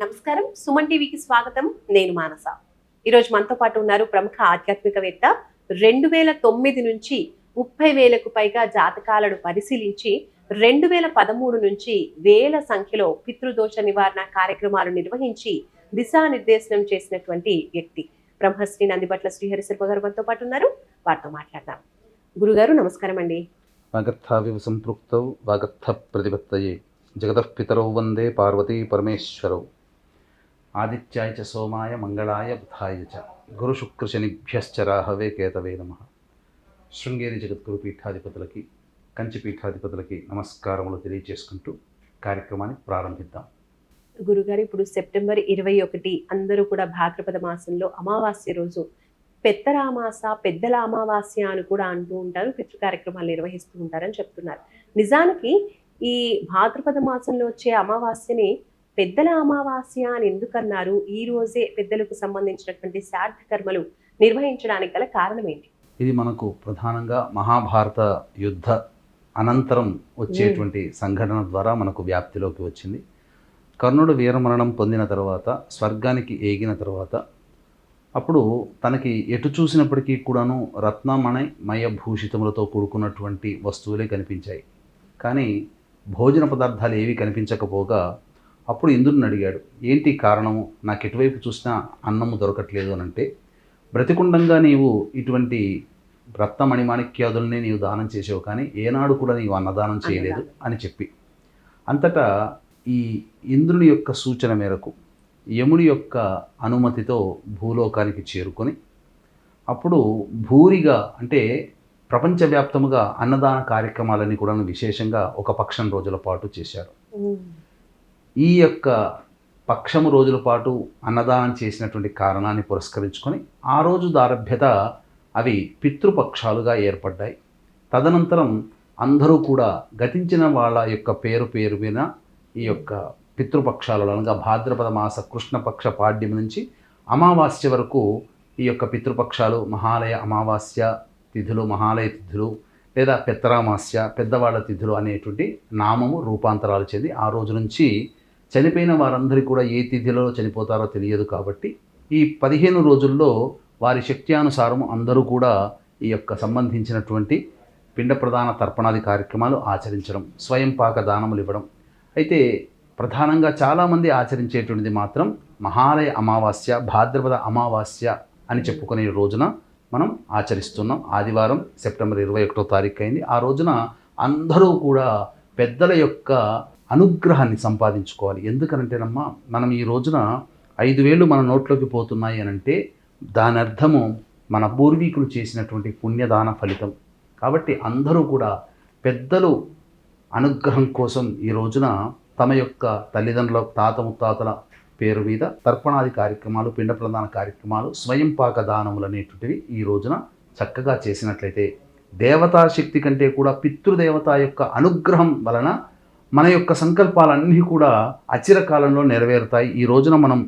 నమస్కారం, సుమన్ టీవీకి స్వాగతం. నేను మానస. ఈరోజు మనతో పాటు ఉన్నారు ప్రముఖ ఆధ్యాత్మికవేత్త. 2009 నుంచి 30,000కు పైగా జాతకాలను పరిశీలించి 2013 నుంచి వేల సంఖ్యలో పితృదోష నివారణ కార్యక్రమాలు నిర్వహించి దిశానిర్దేశనం చేసినటువంటి వ్యక్తి బ్రహ్మశ్రీ నందిబట్ల శ్రీహరి శర్మ గారు మనతో పాటు ఉన్నారు. వారితో మాట్లాడదాం. గురుగారు నమస్కారం అండి. వాగర్థావివ సంపృక్తౌ వాగర్థ ప్రతిపత్తయే జగతః పితరౌ వందే పార్వతీ పరమేశ్వరౌ ఆదిత్యాయ చ సోమాయ మంగళాయ బుధాయ చ గురు శుక్ర శనిభ్యశ్చ రాహవే కేతవే నమః. శృంగేరి జగద్గురు పీఠాధిపతులకి, కంచి పీఠాధిపతులకి నమస్కారములు తెలియజేసుకుంటూ కార్యక్రమాన్ని ప్రారంభిద్దాం. గురుగారు, ఇప్పుడు సెప్టెంబర్ 21 అందరూ కూడా భాద్రపద మాసంలో అమావాస్య రోజు పెద్దరామాస, పెద్దల అమావాస్య అని కూడా అంటూ ఉంటారు. పితృ కార్యక్రమాలు నిర్వహిస్తూ ఉంటారని చెప్తున్నారు. నిజానికి ఈ భాద్రపద మాసంలో వచ్చే అమావాస్యని పెద్దల అమావాస్య అని ఎందుకన్నారు? ఈ రోజే పెద్దలకు సంబంధించినటువంటి శ్రాద్ధ కర్మలు నిర్వహించడానికి గల కారణం ఏంటి? ఇది మనకు ప్రధానంగా మహాభారత యుద్ధ అనంతరం వచ్చేటువంటి సంఘటన ద్వారా మనకు వ్యాప్తిలోకి వచ్చింది. కర్ణుడు వీరమరణం పొందిన తర్వాత, స్వర్గానికి ఏగిన తర్వాత, అప్పుడు తనకి ఎటు చూసినప్పటికీ కూడాను రత్నమణిమయ భూషితములతో కూడుకున్నటువంటి వస్తువులే కనిపించాయి. కానీ భోజన పదార్థాలు ఏవి కనిపించకపోగా అప్పుడు ఇంద్రుడిని అడిగాడు, ఏంటి కారణము? నాకు ఎటువైపు చూసినా అన్నము దొరకట్లేదు అని అంటే, బ్రతికుండంగా నీవు ఇటువంటి రత్నమణిమాణిక్యాదుల్ని నీవు దానం చేసావు, కానీ ఏనాడు కూడా నీవు అన్నదానం చేయలేదు అని చెప్పి, అంతటా ఈ ఇంద్రుని యొక్క సూచన మేరకు యముడి యొక్క అనుమతితో భూలోకానికి చేరుకొని, అప్పుడు భూరిగా అంటే ప్రపంచవ్యాప్తముగా అన్నదాన కార్యక్రమాలన్నీ కూడా విశేషంగా ఒక పక్షం రోజుల పాటు చేశారు. ఈ యొక్క పక్షము రోజుల పాటు అన్నదానం చేసినటువంటి కారణాన్ని పురస్కరించుకొని ఆ రోజు దారభ్యత అవి పితృపక్షాలుగా ఏర్పడ్డాయి. తదనంతరం అందరూ కూడా గతించిన వాళ్ళ యొక్క పేరు మీద ఈ యొక్క పితృపక్షాలలో, అనగా భాద్రపద మాస కృష్ణపక్ష పాడ్యం నుంచి అమావాస్య వరకు ఈ యొక్క పితృపక్షాలు, మహాలయ అమావాస్య తిథులు, మహాలయ తిథులు లేదా పెత్తరామాస్య, పెద్దవాళ్ళ తిథులు అనేటువంటి నామము రూపాంతరాలు చెంది ఆ రోజు నుంచి చనిపోయిన వారందరికీ కూడా ఏ తిథిలో చనిపోతారో తెలియదు. కాబట్టి ఈ 15 రోజుల్లో వారి శక్తి అనుసారము అందరూ కూడా ఈ యొక్క సంబంధించినటువంటి పిండ ప్రదాన తర్పణాది కార్యక్రమాలు ఆచరించడం, స్వయం పాక దానములు ఇవ్వడం. అయితే ప్రధానంగా చాలామంది ఆచరించేటువంటిది మాత్రం మహాలయ అమావాస్య, భాద్రపద అమావాస్య అని చెప్పుకునే రోజున మనం ఆచరిస్తున్నాం. ఆదివారం సెప్టెంబర్ 21వ తారీఖు అయింది. ఆ రోజున అందరూ కూడా పెద్దల యొక్క అనుగ్రహాన్ని సంపాదించుకోవాలి. ఎందుకనంటేనమ్మా, మనం ఈ రోజున 5,000 మన నోట్లోకి పోతున్నాయి అని అంటే దాని అర్థము మన పూర్వీకులు చేసినటువంటి పుణ్యదాన ఫలితం. కాబట్టి అందరూ కూడా పెద్దలు అనుగ్రహం కోసం ఈ రోజున తమ యొక్క తల్లిదండ్రుల, తాత ముత్తాతల పేరు మీద తర్పణాది కార్యక్రమాలు, పిండ ప్రదాన కార్యక్రమాలు, స్వయం పాక దానములు అనేటువంటివి ఈ రోజున చక్కగా చేసినట్లయితే దేవతాశక్తి కంటే కూడా పితృదేవత యొక్క అనుగ్రహం వలన మన యొక్క సంకల్పాలన్నీ కూడా అచిరకాలంలో నెరవేరుతాయి. ఈ రోజున మనం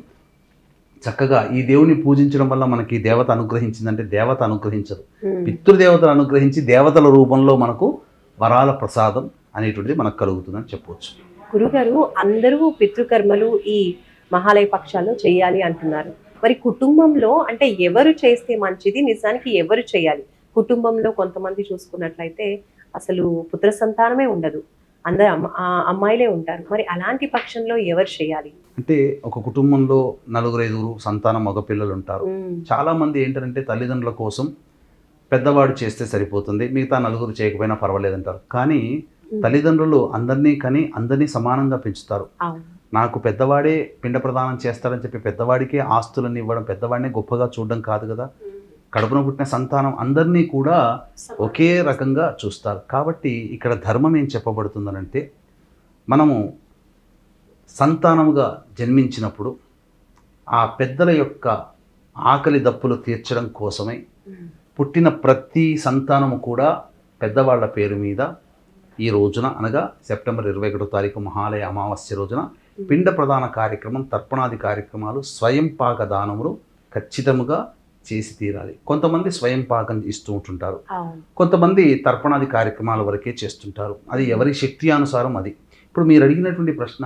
చక్కగా ఈ దేవుని పూజించడం వల్ల మనకి దేవత అనుగ్రహించిందంటే దేవత అనుగ్రహించదు, పితృదేవతలు అనుగ్రహించి దేవతల రూపంలో మనకు వరాల ప్రసాదం అనేటువంటిది మనకు కలుగుతుందని చెప్పవచ్చు. గురుగారు, అందరూ పితృకర్మలు ఈ మహాలయ పక్షాల్లో చేయాలి అంటున్నారు. మరి కుటుంబంలో అంటే ఎవరు చేస్తే మంచిది? నిజానికి ఎవరు చేయాలి? కుటుంబంలో కొంతమంది చూసుకున్నట్లయితే అసలు పుత్ర సంతానమే ఉండదు, అందరు అమ్మాయిలే ఉంటారు. మరి అలాంటి పక్షంలో ఎవరు చేయాలి? అంటే ఒక కుటుంబంలో 4-5 సంతానం మగపిల్లలు ఉంటారు. చాలా మంది ఏంటంటే తల్లిదండ్రుల కోసం పెద్దవాడు చేస్తే సరిపోతుంది, మిగతా 4 చేయకపోయినా పర్వాలేదంటారు. కానీ తల్లిదండ్రులు అందరినీ సమానంగా పెంచుతారు. నాకు పెద్దవాడే పిండ ప్రదానం చేస్తాడని చెప్పి పెద్దవాడికే ఆస్తులన్నీ ఇవ్వడం, పెద్దవాడినే గొప్పగా చూడడం కాదు కదా. కడుపున పుట్టిన సంతానం అందరినీ కూడా ఒకే రకంగా చూస్తారు. కాబట్టి ఇక్కడ ధర్మం ఏం చెప్పబడుతుందనంటే, మనము సంతానముగా జన్మించినప్పుడు ఆ పెద్దల యొక్క ఆకలి దప్పులు తీర్చడం కోసమై పుట్టిన ప్రతి సంతానము కూడా పెద్దవాళ్ల పేరు మీద ఈ రోజున, అనగా సెప్టెంబర్ 21వ తారీఖు మహాలయ అమావాస్య రోజున పిండ ప్రదాన కార్యక్రమం, తర్పణాది కార్యక్రమాలు, స్వయం పాక దానములు ఖచ్చితంగా చేసి తీరాలి. కొంతమంది స్వయం పాకం ఇస్తూ ఉంటుంటారు, కొంతమంది తర్పణాది కార్యక్రమాల వరకే చేస్తుంటారు. అది ఎవరి శక్తి అనుసారం అది. ఇప్పుడు మీరు అడిగినటువంటి ప్రశ్న,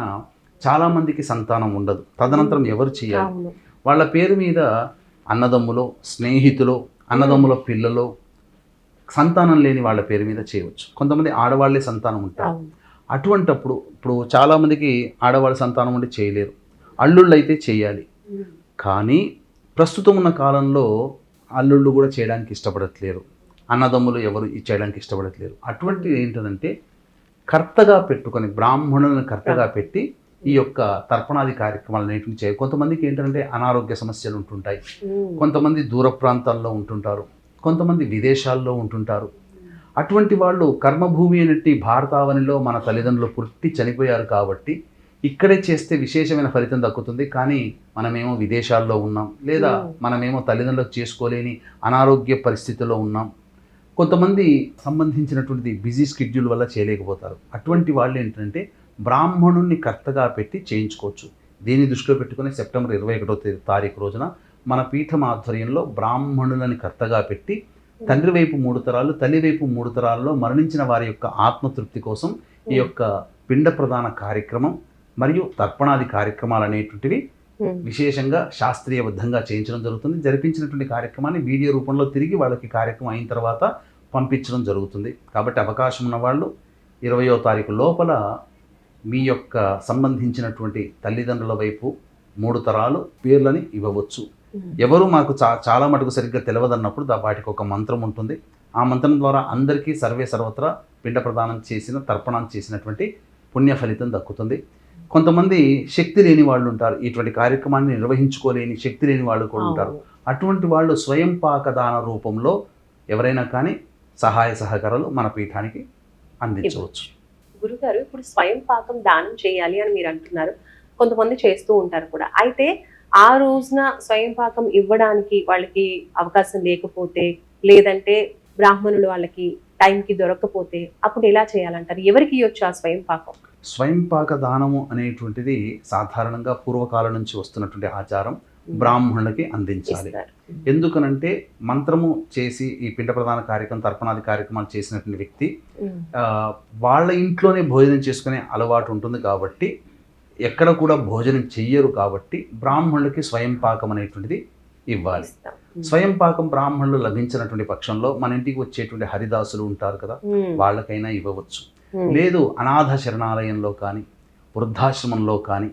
చాలామందికి సంతానం ఉండదు, తదనంతరం ఎవరు చేయాలి? అవును. వాళ్ళ పేరు మీద అన్నదమ్ములో, స్నేహితులో, అన్నదమ్ముల పిల్లలో సంతానం లేని వాళ్ళ పేరు మీద చేయవచ్చు. కొంతమంది ఆడవాళ్ళే సంతానం ఉంటారు. అవును. అటువంటప్పుడు ఇప్పుడు చాలామందికి ఆడవాళ్ళ సంతానం ఉండి చేయలేరు, అల్లుళ్ళు అయితే చేయాలి. కానీ ప్రస్తుతం ఉన్న కాలంలో అల్లుళ్ళు కూడా చేయడానికి ఇష్టపడట్లేరు, అన్నదమ్ములు ఎవరు చేయడానికి ఇష్టపడట్లేరు. అటువంటిది ఏంటంటే కర్తగా పెట్టుకొని, బ్రాహ్మణులను కర్తగా పెట్టి ఈ యొక్క తర్పణాది కార్యక్రమాలు అనేటివి చేయాలి. కొంతమందికి ఏంటంటే అనారోగ్య సమస్యలు ఉంటుంటాయి, కొంతమంది దూర ప్రాంతాల్లో ఉంటుంటారు, కొంతమంది విదేశాల్లో ఉంటుంటారు. అటువంటి వాళ్ళు కర్మభూమి అనేటి భారతావనిలో మన తల్లిదండ్రులు పుట్టి చనిపోయారు కాబట్టి ఇక్కడే చేస్తే విశేషమైన ఫలితం దక్కుతుంది. కానీ మనమేమో విదేశాల్లో ఉన్నాం, లేదా మనమేమో తల్లిదండ్రులకు చేసుకోలేని అనారోగ్య పరిస్థితుల్లో ఉన్నాం. కొంతమంది సంబంధించినటువంటి బిజీ స్కెడ్యూల్ వల్ల చేయలేకపోతారు. అటువంటి వాళ్ళు ఏంటంటే బ్రాహ్మణుణ్ణి కర్తగా పెట్టి చేయించుకోవచ్చు. దీన్ని దృష్టిలో పెట్టుకుని సెప్టెంబర్ 21వ తారీఖు రోజున మన పీఠం ఆధ్వర్యంలో బ్రాహ్మణులని కర్తగా పెట్టి తండ్రి వైపు 3 తరాలు, తల్లి వైపు 3 తరాల్లో మరణించిన వారి యొక్క ఆత్మతృప్తి కోసం ఈ యొక్క పిండ ప్రదాన కార్యక్రమం మరియు తర్పణాది కార్యక్రమాలు అనేటువంటివి విశేషంగా శాస్త్రీయబద్ధంగా చేయించడం జరుగుతుంది. జరిపించినటువంటి కార్యక్రమాన్ని వీడియో రూపంలో తిరిగి వాళ్ళకి కార్యక్రమం అయిన తర్వాత పంపించడం జరుగుతుంది. కాబట్టి అవకాశం ఉన్న వాళ్ళు 20వ తారీఖు లోపల మీ యొక్క సంబంధించినటువంటి తల్లిదండ్రుల వైపు 3 తరాలు పేర్లని ఇవ్వవచ్చు. ఎవరు మాకు చాలా మటుకు సరిగ్గా తెలియదన్నప్పుడు వాటికి ఒక మంత్రం ఉంటుంది. ఆ మంత్రం ద్వారా అందరికీ సర్వే సర్వత్రా పిండ ప్రదానం చేసిన, తర్పణం చేసినటువంటి పుణ్య ఫలితం దక్కుతుంది. కొంతమంది శక్తి లేని వాళ్ళు ఉంటారు, ఇటువంటి కార్యక్రమాన్ని నిర్వహించుకోలేని శక్తి లేని వాళ్ళు కూడా ఉంటారు. అటువంటి వాళ్ళు స్వయం పాకదాన రూపంలో ఎవరైనా కానీ సహాయ సహకారాలు మన పీఠానికి అందించవచ్చు. గురుగారు, ఇప్పుడు స్వయం పాకం దానం చేయాలి అని మీరు అంటున్నారు, కొంతమంది చేస్తూ ఉంటారు కూడా. అయితే ఆ రోజున స్వయం పాకం ఇవ్వడానికి వాళ్ళకి అవకాశం లేకపోతే, లేదంటే బ్రాహ్మణులు వాళ్ళకి టైంకి దొరకకపోతే అప్పుడు ఎలా చేయాలంటారు? ఎవరికి ఇవ్వచ్చు ఆ స్వయం పాకం? స్వయం పాక దానము అనేటువంటిది సాధారణంగా పూర్వకాలం నుంచి వస్తున్నటువంటి ఆచారం. బ్రాహ్మణులకి అందించాలి. ఎందుకనంటే మంత్రము చేసి ఈ పిండ ప్రదాన కార్యక్రమం, తర్పణాది కార్యక్రమాలు చేసినటువంటి వ్యక్తి వాళ్ళ ఇంట్లోనే భోజనం చేసుకునే అలవాటు ఉంటుంది కాబట్టి ఎక్కడ కూడా భోజనం చెయ్యరు. కాబట్టి బ్రాహ్మణులకి స్వయం పాకం అనేటువంటిది ఇవ్వాలి. స్వయం పాకం బ్రాహ్మణులు లభించినటువంటి పక్షంలో మన ఇంటికి వచ్చేటువంటి హరిదాసులు ఉంటారు కదా, వాళ్ళకైనా ఇవ్వవచ్చు. లేదు అనాథ శరణాలయంలో కానీ, వృద్ధాశ్రమంలో కానీ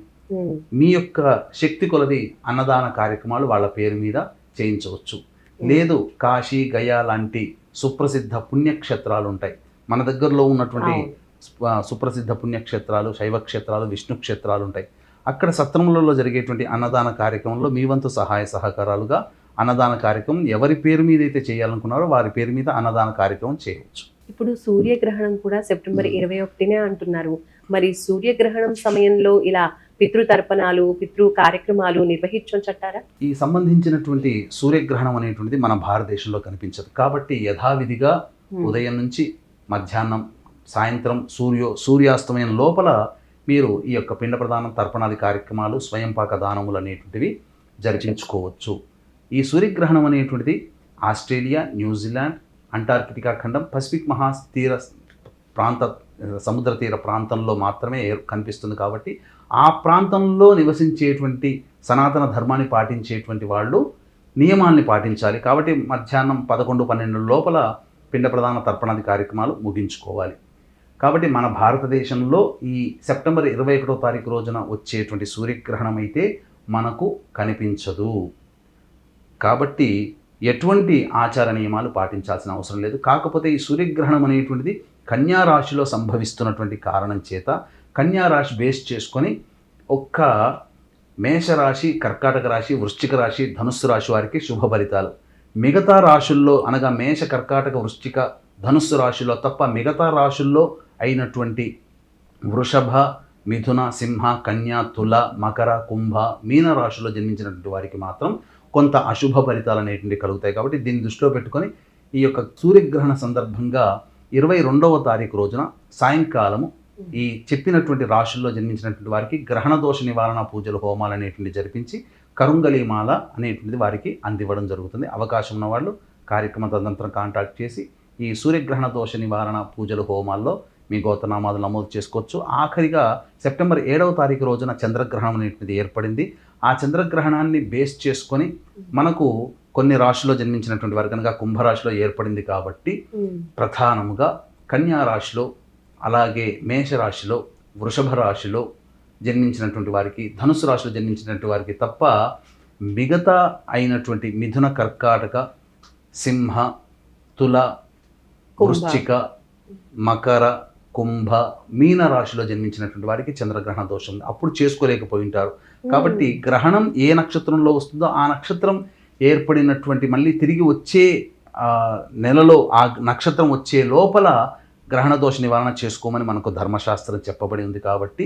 మీ యొక్క శక్తి కొలది అన్నదాన కార్యక్రమాలు వాళ్ళ పేరు మీద చేయించవచ్చు. లేదు కాశీ, గయా లాంటి సుప్రసిద్ధ పుణ్యక్షేత్రాలు ఉంటాయి మన దగ్గరలో ఉన్నటువంటి సుప్రసిద్ధ పుణ్యక్షేత్రాలు, శైవ క్షేత్రాలు, విష్ణు క్షేత్రాలు ఉంటాయి. అక్కడ సత్రములలో జరిగేటువంటి అన్నదాన కార్యక్రమంలో మీ వంతు సహాయ సహకారాలుగా అన్నదాన కార్యక్రమం ఎవరి పేరు మీద అయితే చేయాలనుకున్నారో వారి పేరు మీద అన్నదాన కార్యక్రమం చేయవచ్చు. ఇప్పుడు సూర్యగ్రహణం కూడా సెప్టెంబర్ 21నే అంటున్నారు. మరి సూర్యగ్రహణం సమయంలో ఇలా పితృతర్పణాలు, పితృ కార్యక్రమాలు నిర్వహించొచ్చంటారా? ఈ సంబంధించినటువంటి సూర్యగ్రహణం అనేటువంటిది మన భారతదేశంలో కనిపించదు. కాబట్టి యథావిధిగా ఉదయం నుంచి మధ్యాహ్నం, సాయంత్రం సూర్యాస్తమయం లోపల మీరు ఈ యొక్క పిండ ప్రదానం, తర్పణాది కార్యక్రమాలు, స్వయంపాక దానములు అనేటువంటివి జరిపించుకోవచ్చు. ఈ సూర్యగ్రహణం అనేటువంటిది ఆస్ట్రేలియా, న్యూజిలాండ్, అంటార్కిటికా ఖండం, పసిఫిక్ సముద్ర తీర ప్రాంతంలో మాత్రమే కనిపిస్తుంది. కాబట్టి ఆ ప్రాంతంలో నివసించేటువంటి సనాతన ధర్మాన్ని పాటించేటువంటి వాళ్ళు నియమాల్ని పాటించాలి. కాబట్టి మధ్యాహ్నం 11-12 లోపల పిండ ప్రదాన, తర్పణాది కార్యక్రమాలు ముగించుకోవాలి. కాబట్టి మన భారతదేశంలో ఈ సెప్టెంబర్ 21వ తారీఖు రోజున వచ్చేటువంటి సూర్యగ్రహణం అయితే మనకు కనిపించదు. కాబట్టి ఎటువంటి ఆచార నియమాలు పాటించాల్సిన అవసరం లేదు. కాకపోతే ఈ సూర్యగ్రహణం అనేటువంటిది కన్యా రాశిలో సంభవిస్తున్నటువంటి కారణం చేత కన్యా రాశి బేస్ చేసుకొని ఒక్క మేషరాశి, కర్కాటక రాశి, వృశ్చిక రాశి, ధనుస్సు రాశి వారికి శుభ ఫలితాలు. మిగతా రాశుల్లో అనగా మేష, కర్కాటక, వృశ్చిక, ధనుస్సు రాశిలో తప్ప మిగతా రాశుల్లో అయినటువంటి వృషభ, మిథున, సింహ, కన్య, తుల, మకర, కుంభ, మీన రాశిలో జన్మించినటువంటి వారికి మాత్రం కొంత అశుభ ఫలితాలు అనేటువంటి కలుగుతాయి. కాబట్టి దీన్ని దృష్టిలో పెట్టుకొని ఈ యొక్క సూర్యగ్రహణ సందర్భంగా 22వ తారీఖు రోజున సాయంకాలము ఈ చెప్పినటువంటి రాశుల్లో జన్మించినటువంటి వారికి గ్రహణ దోష నివారణ పూజలు, హోమాలు అనేటువంటి జరిపించి కరుంగలీమాల అనేటువంటిది వారికి అందివ్వడం జరుగుతుంది. అవకాశం ఉన్న వాళ్ళు కార్యక్రమ తదనంతరం కాంటాక్ట్ చేసి ఈ సూర్యగ్రహణ దోష నివారణ పూజలు, హోమాల్లో మీ గోత్రనామాలు నమోదు చేసుకోవచ్చు. ఆఖరిగా సెప్టెంబర్ 7వ తారీఖు రోజున చంద్రగ్రహణం అనేటువంటిది ఏర్పడింది. ఆ చంద్రగ్రహణాన్ని బేస్ చేసుకొని మనకు కొన్ని రాశుల్లో జన్మించినటువంటి వారు కనుక కుంభరాశిలో ఏర్పడింది కాబట్టి ప్రధానముగా కన్యా రాశిలో, అలాగే మేషరాశిలో, వృషభ రాశిలో జన్మించినటువంటి వారికి, ధనుసు రాశిలో జన్మించినటువంటి వారికి తప్ప మిగతా అయినటువంటి మిథున, కర్కాటక, సింహ, తుల, వృశ్చిక, మకర, కుంభ, మీన రాశిలో జన్మించినటువంటి వారికి చంద్రగ్రహణ దోషం ఉంది. అప్పుడు చేసుకోలేకపోయి ఉంటారు. కాబట్టి గ్రహణం ఏ నక్షత్రంలో వస్తుందో ఆ నక్షత్రం ఏర్పడినటువంటి మళ్ళీ తిరిగి వచ్చే నెలలో ఆ నక్షత్రం వచ్చే లోపల గ్రహణ దోష నివారణ చేసుకోమని మనకు ధర్మశాస్త్రం చెప్పబడి ఉంది. కాబట్టి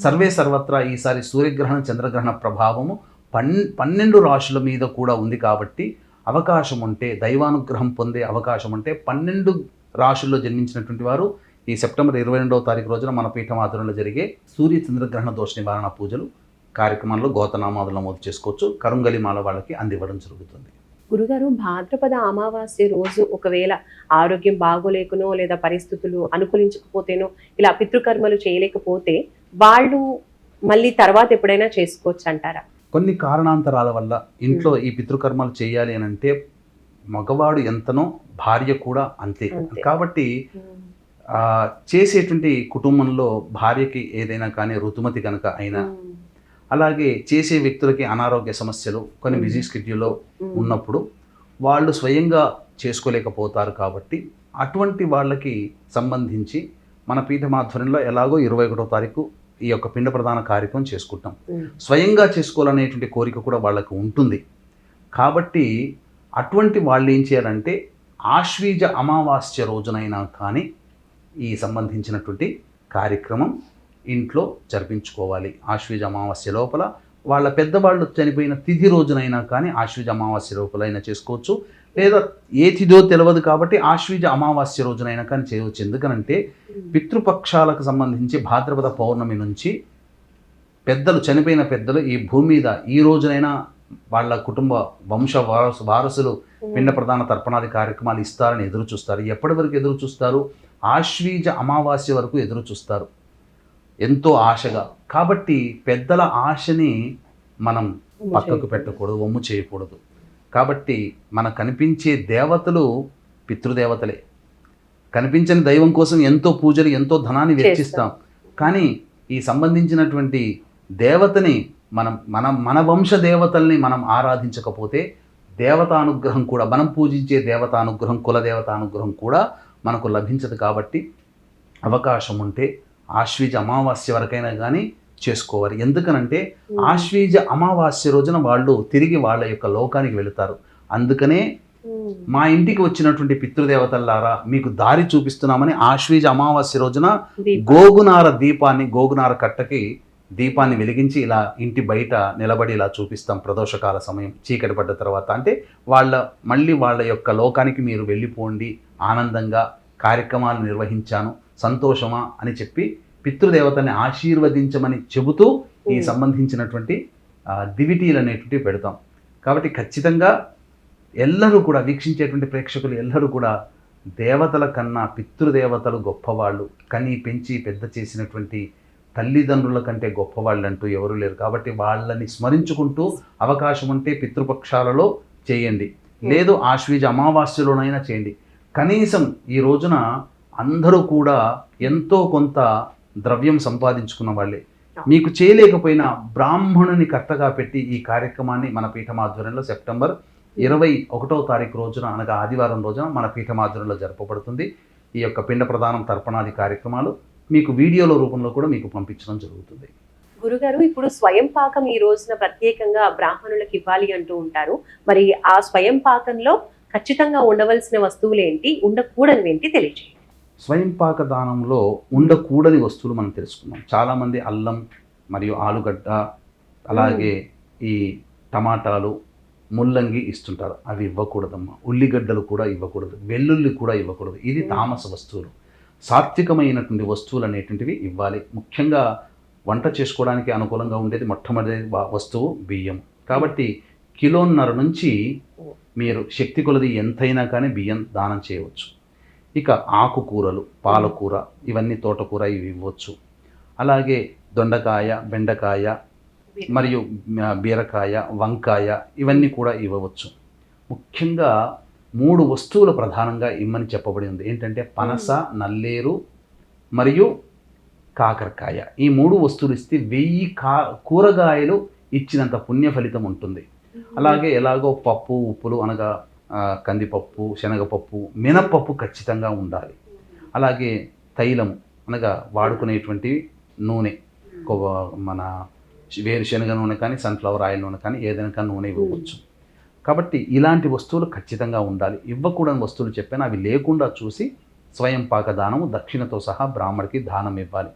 సర్వే సర్వత్రా ఈసారి సూర్యగ్రహణం, చంద్రగ్రహణ ప్రభావము 12 రాశుల మీద కూడా ఉంది. కాబట్టి అవకాశం ఉంటే, దైవానుగ్రహం పొందే అవకాశం ఉంటే 12 రాశుల్లో జన్మించినటువంటి వారు ఈ సెప్టెంబర్ 22వ తారీఖు రోజున మన పీఠం ఆధ్వర్యంలో జరిగే సూర్య చంద్రగ్రహణ దోష నివారణ పూజలు కార్యక్రమంలో గోతనామాదులు నమోదు చేసుకోవచ్చు. కరుంగలి మాల వాళ్ళకి అందివ్వడం జరుగుతుంది. గురుగారు, భాద్రపద అమావాస్య రోజు ఒకవేళ ఆరోగ్యం బాగోలేకనో లేదా పరిస్థితులు అనుకూలించకపోతేనో ఇలా పితృకర్మలు చేయలేకపోతే వాళ్ళు మళ్ళీ తర్వాత ఎప్పుడైనా చేసుకోవచ్చు అంటారా? కొన్ని కారణాంతరాల వల్ల ఇంట్లో ఈ పితృకర్మలు చేయాలి అని అంటే మగవాడు ఎంతనో భార్య కూడా అంతే. కాబట్టి చేసేటువంటి కుటుంబంలో భార్యకి ఏదైనా కానీ ఋతుమతి కనుక అయినా, అలాగే చేసే వ్యక్తులకి అనారోగ్య సమస్యలు కొన్ని బిజీ షెడ్యూల్లో ఉన్నప్పుడు వాళ్ళు స్వయంగా చేసుకోలేకపోతారు. కాబట్టి అటువంటి వాళ్ళకి సంబంధించి మన పీఠమాధ్వర్యంలో ఎలాగో 21వ తారీఖు ఈ యొక్క పిండ ప్రదాన కార్యక్రమం చేసుకుంటాం. స్వయంగా చేసుకోవాలనేటువంటి కోరిక కూడా వాళ్ళకు ఉంటుంది. కాబట్టి అటువంటి వాళ్ళు ఏం చేయాలంటే ఆశ్వీజ అమావాస్య రోజునైనా కానీ ఈ సంబంధించినటువంటి కార్యక్రమం ఇంట్లో జరిపించుకోవాలి. ఆశ్వీజ అమావాస్య లోపల వాళ్ళ పెద్దవాళ్ళు చనిపోయిన తిథి రోజునైనా కానీ ఆశ్వీజ అమావాస్య లోపలైనా చేసుకోవచ్చు. లేదా ఏ తిథో తెలియదు కాబట్టి ఆశ్వీజ అమావాస్య రోజునైనా కానీ చేయవచ్చు. ఎందుకనంటే పితృపక్షాలకు సంబంధించి భాద్రపద పౌర్ణమి నుంచి పెద్దలు, చనిపోయిన పెద్దలు ఈ భూమి మీద ఈ రోజునైనా వాళ్ళ కుటుంబ వంశ వారసులు పిండ ప్రధాన తర్పణాది కార్యక్రమాలు ఇస్తారని ఎదురు చూస్తారు. ఎప్పటి వరకు ఎదురు చూస్తారు? ఆశ్వీజ అమావాస్య వరకు ఎదురు చూస్తారు ఎంతో ఆశగా. కాబట్టి పెద్దల ఆశని మనం పక్కకు పెట్టకూడదు, వమ్ము చేయకూడదు. కాబట్టి మనకు కనిపించే దేవతలు పితృదేవతలే. కనిపించని దైవం కోసం ఎంతో పూజలు, ఎంతో ధనాన్ని వెచ్చిస్తాం. కానీ ఈ సంబంధించినటువంటి దేవతని మన వంశ దేవతల్ని మనం ఆరాధించకపోతే దేవతానుగ్రహం కూడా, మనం పూజించే దేవతానుగ్రహం, కులదేవతానుగ్రహం కూడా మనకు లభించదు. కాబట్టి అవకాశం ఉంటే ఆశ్వీజ అమావాస్య వరకైనా కానీ చేసుకోవాలి. ఎందుకనంటే ఆశ్వీజ అమావాస్య రోజున వాళ్ళు తిరిగి వాళ్ళ యొక్క లోకానికి వెళుతారు. అందుకనే మా ఇంటికి వచ్చినటువంటి పితృదేవతల్లారా మీకు దారి చూపిస్తున్నామని ఆశ్వీజ అమావాస్య రోజున గోగునార దీపాన్ని, గోగునార కట్టకి దీపాన్ని వెలిగించి ఇలా ఇంటి బయట నిలబడి ఇలా చూపిస్తాం. ప్రదోషకాల సమయం చీకటి పడ్డ తర్వాత, అంటే మళ్ళీ వాళ్ళ యొక్క లోకానికి మీరు వెళ్ళిపోండి, ఆనందంగా కార్యక్రమాలు నిర్వహించాను, సంతోషమా అని చెప్పి పితృదేవతని ఆశీర్వదించమని చెబుతూ ఈ సంబంధించినటువంటి దివిటీలు అనేటువంటి పెడతాం. కాబట్టి ఖచ్చితంగా ఎల్లరూ కూడా, వీక్షించేటువంటి ప్రేక్షకులు ఎల్లరూ కూడా దేవతల కన్నా పితృదేవతలు గొప్పవాళ్ళు, కని పెంచి పెద్ద చేసినటువంటి తల్లిదండ్రుల కంటే గొప్పవాళ్ళు అంటూ ఎవరు లేరు. కాబట్టి వాళ్ళని స్మరించుకుంటూ అవకాశం ఉంటే పితృపక్షాలలో చేయండి, లేదు ఆశ్వీజ అమావాస్యలోనైనా చేయండి. కనీసం ఈ రోజున అందరూ కూడా ఎంతో కొంత ద్రవ్యం సంపాదించుకున్న వాళ్ళే. మీకు చేయలేకపోయినా బ్రాహ్మణుని కర్తగా పెట్టి ఈ కార్యక్రమాన్ని మన పీఠమాధ్వర్యంలో సెప్టెంబర్ 21వ తారీఖు రోజున, అనగా ఆదివారం రోజున మన పీఠమాధ్వర్యంలో జరపబడుతుంది. ఈ యొక్క పిండ ప్రదానం, తర్పణాది కార్యక్రమాలు మీకు వీడియోల రూపంలో కూడా మీకు పంపించడం జరుగుతుంది. గురుగారు, ఇప్పుడు స్వయం పాకం ఈ రోజున ప్రత్యేకంగా బ్రాహ్మణులకు ఇవ్వాలి అంటూ ఉంటారు. మరి ఆ స్వయం పాకంలో ఖచ్చితంగా ఉండవలసిన వస్తువులు ఏంటి, ఉండకూడనివి ఏంటి తెలియజేయండి. స్వయం పాక దానంలో ఉండకూడని వస్తువులు మనం తెలుసుకున్నాం. చాలామంది అల్లం మరియు ఆలుగడ్డ, అలాగే ఈ టమాటాలు, ముల్లంగి ఇస్తుంటారు. అవి ఇవ్వకూడదమ్మా. ఉల్లిగడ్డలు కూడా ఇవ్వకూడదు, వెల్లుల్లి కూడా ఇవ్వకూడదు. ఇది తామస వస్తువులు. సాత్వికమైనటువంటి వస్తువులు అనేటువంటివి ఇవ్వాలి. ముఖ్యంగా వంట చేసుకోవడానికి అనుకూలంగా ఉండేది మొట్టమొదటి వస్తువు బియ్యం. కాబట్టి 1.5 కిలో నుంచి మీరు శక్తి కొలది ఎంతైనా కానీ బియ్యం దానం చేయవచ్చు. ఇక ఆకుకూరలు, పాలకూర, ఇవన్నీ తోటకూర ఇవి ఇవ్వచ్చు. అలాగే దొండకాయ, బెండకాయ మరియు బీరకాయ, వంకాయ ఇవన్నీ కూడా ఇవ్వవచ్చు. ముఖ్యంగా 3 వస్తువులు ప్రధానంగా ఇమ్మని చెప్పబడి ఉంది. ఏంటంటే పనస, నల్లేరు మరియు కాకరకాయ. ఈ 3 వస్తువులు ఇస్తే 1000 కూరగాయలు ఇచ్చినంత పుణ్య ఫలితం ఉంటుంది. అలాగే ఎలాగో పప్పు, ఉప్పులు అనగా కందిపప్పు, శనగపప్పు, మినపప్పు ఖచ్చితంగా ఉండాలి. అలాగే తైలము అనగా వాడుకునేటువంటి నూనె, మన వేరుశనగ నూనె కానీ, సన్ఫ్లవర్ ఆయిల్ నూనె కానీ, ఏదైనా కానీ నూనె ఇవ్వవచ్చు. కాబట్టి ఇలాంటి వస్తువులు ఖచ్చితంగా ఉండాలి. ఇవ్వకూడని వస్తువులు చెప్పాను, అవి లేకుండా చూసి స్వయం పాక దానము దక్షిణతో సహా బ్రాహ్మడికి దానం ఇవ్వాలి.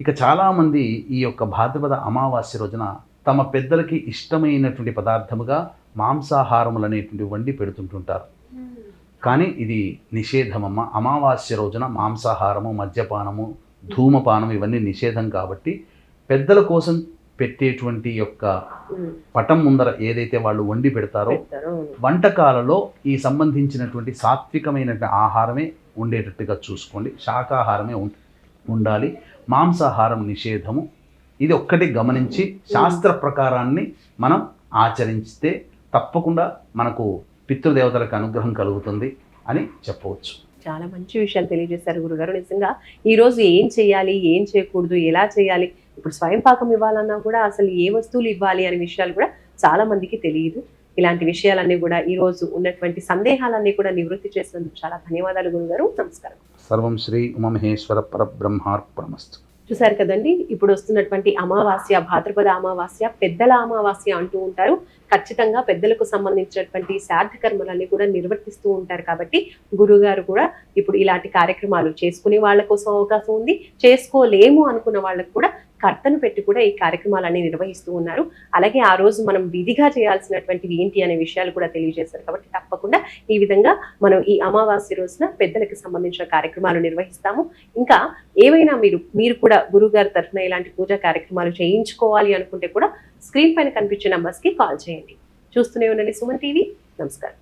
ఇక చాలామంది ఈ యొక్క భాద్రపద అమావాస్య రోజున తమ పెద్దలకి ఇష్టమైనటువంటి పదార్థముగా మాంసాహారములు అనేటువంటి వండి పెడుతుంటుంటారు. కానీ ఇది నిషేధమమ్మ. అమావాస్య రోజున మాంసాహారము, మద్యపానము, ధూమపానం ఇవన్నీ నిషేధం. కాబట్టి పెద్దల కోసం పెట్టేటువంటి యొక్క పటం ముందర ఏదైతే వాళ్ళు వండి పెడతారో వంటకాలలో ఈ సంబంధించినటువంటి సాత్వికమైనటువంటి ఆహారమే ఉండేటట్టుగా చూసుకోండి. శాకాహారమే ఉండాలి. మాంసాహారం నిషేధము. ఇది ఒక్కటి గమనించి శాస్త్ర ప్రకారాన్ని మనం ఆచరిస్తే తప్పకుండా మనకు పితృదేవతలకు అనుగ్రహం కలుగుతుంది అని చెప్పవచ్చు. చాలా మంచి విషయాలు తెలియజేశారు గురుగారు. నిజంగా ఈరోజు ఏం చేయాలి, ఏం చేయకూడదు, ఎలా చేయాలి, ఇప్పుడు స్వయం పాకం ఇవ్వాలన్నా కూడా అసలు ఏ వస్తువులు ఇవ్వాలి అనే విషయాలు కూడా చాలా మందికి తెలియదు. ఇలాంటి విషయాలన్నీ కూడా ఈ రోజు ఉన్నటువంటి సందేహాలన్నీ కూడా నివృత్తి చేసినందుకు చాలా ధన్యవాదాలు గురుగారు. నమస్కారం. సర్వం శ్రీ ఉమామహేశ్వర పరబ్రహ్మార్పణమస్తు. చూసారు కదండి, ఇప్పుడు వస్తున్నటువంటి అమావాస్య, భాద్రపద అమావాస్య, పెద్దల అమావాస్య అంటూ ఉంటారు. ఖచ్చితంగా పెద్దలకు సంబంధించినటువంటి శ్రాద్ధ కర్మలన్నీ కూడా నిర్వర్తిస్తూ ఉంటారు. కాబట్టి గురుగారు కూడా ఇప్పుడు ఇలాంటి కార్యక్రమాలు చేసుకునే వాళ్ళ కోసం అవకాశం ఉంది, చేసుకోలేము అనుకున్న వాళ్ళకు కూడా కర్తను పెట్టి కూడా ఈ కార్యక్రమాలన్నీ నిర్వహిస్తూ ఉన్నారు. అలాగే ఆ రోజు మనం విధిగా చేయాల్సినటువంటివి ఏంటి అనే విషయాలు కూడా తెలియజేశారు. కాబట్టి తప్పకుండా ఈ విధంగా మనం ఈ అమావాస్య రోజున పెద్దలకు సంబంధించిన కార్యక్రమాలు నిర్వహిస్తాము. ఇంకా ఏవైనా మీరు కూడా గురువు గారి తరఫున ఇలాంటి పూజా కార్యక్రమాలు చేయించుకోవాలి అనుకుంటే కూడా స్క్రీన్ పైన కనిపించే నంబర్స్కి కాల్ చేయండి. చూస్తూనే ఉండండి సుమన్ టీవీ. నమస్కారం.